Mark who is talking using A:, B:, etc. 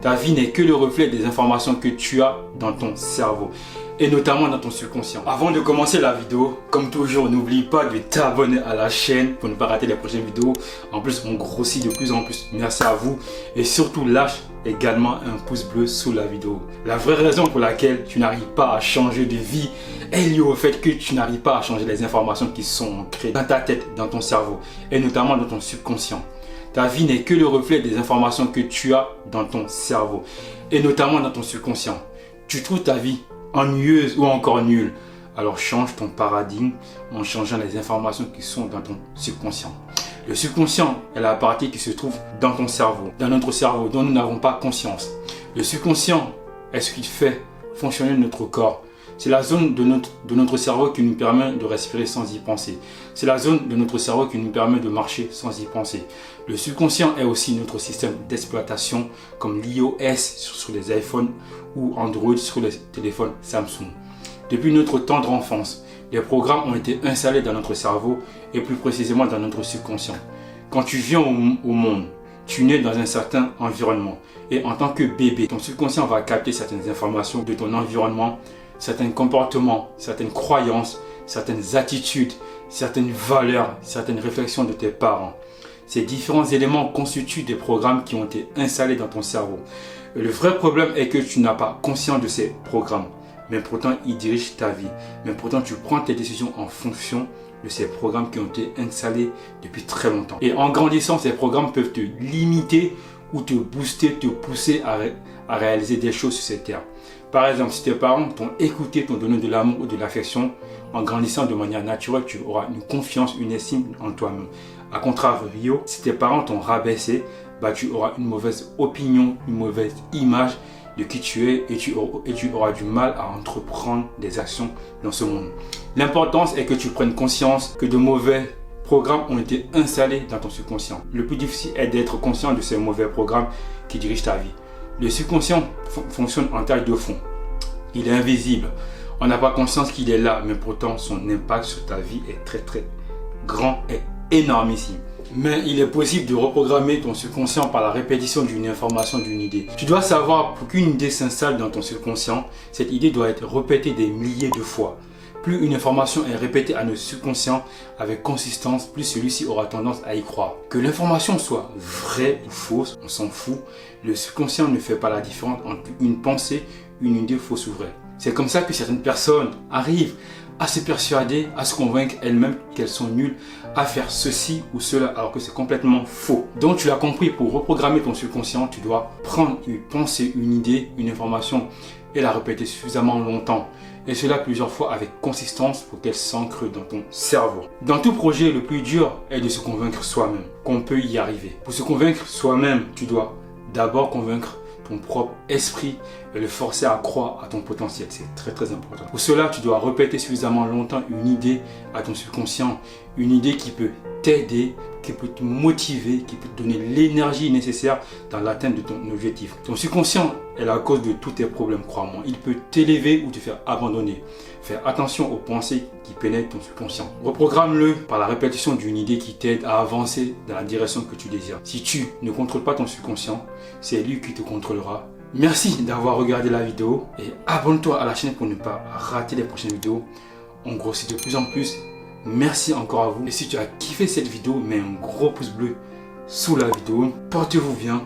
A: Ta vie n'est que le reflet des informations que tu as dans ton cerveau et notamment dans ton subconscient. Avant de commencer la vidéo, comme toujours, n'oublie pas de t'abonner à la chaîne pour ne pas rater les prochaines vidéos. En plus, on grossit de plus en plus. Merci à vous et surtout lâche également un pouce bleu sous la vidéo. La vraie raison pour laquelle tu n'arrives pas à changer de vie est liée au fait que tu n'arrives pas à changer les informations qui sont ancrées dans ta tête, dans ton cerveau et notamment dans ton subconscient. Ta vie n'est que le reflet des informations que tu as dans ton cerveau et notamment dans ton subconscient. Tu trouves ta vie ennuyeuse ou encore nulle, alors change ton paradigme en changeant les informations qui sont dans ton subconscient. Le subconscient est la partie qui se trouve dans ton cerveau, dans notre cerveau dont nous n'avons pas conscience. Le subconscient est ce qui fait fonctionner notre corps. C'est la zone de notre cerveau qui nous permet de respirer sans y penser. C'est la zone de notre cerveau qui nous permet de marcher sans y penser. Le subconscient est aussi notre système d'exploitation comme l'iOS sur les iPhones ou Android sur les téléphones Samsung. Depuis notre tendre enfance, les programmes ont été installés dans notre cerveau et plus précisément dans notre subconscient. Quand tu viens au monde, tu nais dans un certain environnement et en tant que bébé, ton subconscient va capter certaines informations de ton environnement, certains comportements, certaines croyances, certaines attitudes, certaines valeurs, certaines réflexions de tes parents. Ces différents éléments constituent des programmes qui ont été installés dans ton cerveau. Et le vrai problème est que tu n'as pas conscience de ces programmes, mais pourtant ils dirigent ta vie. Mais pourtant tu prends tes décisions en fonction de ces programmes qui ont été installés depuis très longtemps. Et en grandissant, ces programmes peuvent te limiter ou te booster, te pousser à réaliser des choses sur cette terre. Par exemple, si tes parents t'ont écouté, t'ont donné de l'amour ou de l'affection, en grandissant de manière naturelle, tu auras une confiance, une estime en toi-même. A contrario, si tes parents t'ont rabaissé, tu auras une mauvaise opinion, une mauvaise image de qui tu es et tu auras du mal à entreprendre des actions dans ce monde. L'importance est que tu prennes conscience que de mauvais programmes ont été installés dans ton subconscient. Le plus difficile est d'être conscient de ces mauvais programmes qui dirigent ta vie. Le subconscient fonctionne en taille de fond. Il est invisible. On n'a pas conscience qu'il est là, mais pourtant son impact sur ta vie est très très grand et énormissime. Mais il est possible de reprogrammer ton subconscient par la répétition d'une information, d'une idée. Tu dois savoir, pour qu'une idée s'installe dans ton subconscient, cette idée doit être répétée des milliers de fois. Plus une information est répétée à notre subconscient avec consistance, plus celui-ci aura tendance à y croire. Que l'information soit vraie ou fausse, on s'en fout. Le subconscient ne fait pas la différence entre une pensée, une idée fausse ou vraie. C'est comme ça que certaines personnes arrivent à se persuader, à se convaincre elles-mêmes qu'elles sont nulles à faire ceci ou cela alors que c'est complètement faux. Donc tu l'as compris, pour reprogrammer ton subconscient, tu dois prendre une pensée, une idée, une information et la répéter suffisamment longtemps. Et cela plusieurs fois avec consistance pour qu'elle s'ancre dans ton cerveau. Dans tout projet, le plus dur est de se convaincre soi-même qu'on peut y arriver. Pour se convaincre soi-même, tu dois d'abord convaincre ton propre esprit et le forcer à croire à ton potentiel. C'est très très important. Pour cela, tu dois répéter suffisamment longtemps une idée à ton subconscient, une idée qui peut t'aider, qui peut te motiver, qui peut te donner l'énergie nécessaire dans l'atteinte de ton objectif. Ton subconscient est la cause de tous tes problèmes, crois-moi. Il peut t'élever ou te faire abandonner. Fais attention aux pensées qui pénètrent ton subconscient. Reprogramme-le par la répétition d'une idée qui t'aide à avancer dans la direction que tu désires. Si tu ne contrôles pas ton subconscient, c'est lui qui te contrôlera. Merci d'avoir regardé la vidéo et abonne-toi à la chaîne pour ne pas rater les prochaines vidéos. On grossit de plus en plus. Merci encore à vous. Et si tu as kiffé cette vidéo, mets un gros pouce bleu sous la vidéo. Portez-vous bien.